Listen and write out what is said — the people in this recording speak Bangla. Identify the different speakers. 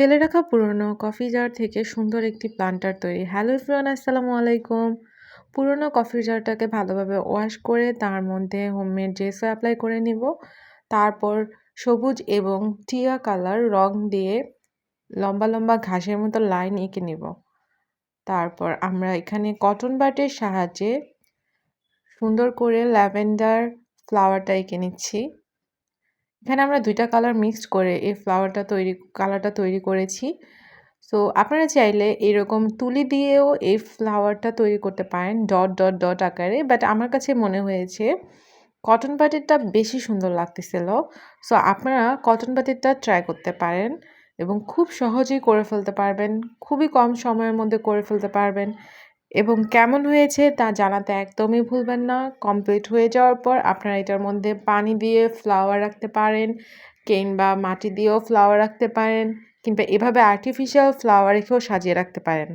Speaker 1: ফেলে রাখা পুরনো কফি জার থেকে সুন্দর একটি প্লান্টার তৈরি। হ্যালো এভরিওয়ান, আসসালামু আলাইকুম। পুরনো কফি জারটাকে ভালোভাবে ওয়াশ করে তার মধ্যে হোমমেড জেসো অ্যাপ্লাই করে নিব। তারপর সবুজ এবং টিয়া কালার রং দিয়ে লম্বা লম্বা ঘাসের মতো লাইন এঁকে নিব। তারপর আমরা এখানে কটন বাডের সাহায্যে সুন্দর করে ল্যাভেন্ডার ফ্লাওয়ারটা এঁকে নিচ্ছি। এখানে আমরা ২ টা কালার মিক্সড করে এই কালারটা তৈরি করেছি। সো আপনারা চাইলে এরকম তুলি দিয়েও এই ফ্লাওয়ারটা তৈরি করতে পারেন ডট, ডট, ডট আকারে। বাট আমার কাছে মনে হয়েছে কটন বাডেরটা বেশি সুন্দর লাগতেছিল। সো আপনারা কটন বাডেরটা ট্রাই করতে পারেন এবং খুব সহজেই করে ফেলতে পারবেন। খুবই কম সময়ের মধ্যে করে ফেলতে পারবেন এবং কেমন হয়েছে তা জানাতে একদমই ভুলবেন না। কমপ্লিট হয়ে যাওয়ার পর আপনারা এটার মধ্যে পানি দিয়ে ফ্লাওয়ার রাখতে পারেন কিংবা মাটি দিয়েও ফ্লাওয়ার রাখতে পারেন কিংবা এভাবে আর্টিফিশিয়াল ফ্লাওয়ার রেখেও সাজিয়ে রাখতে পারেন।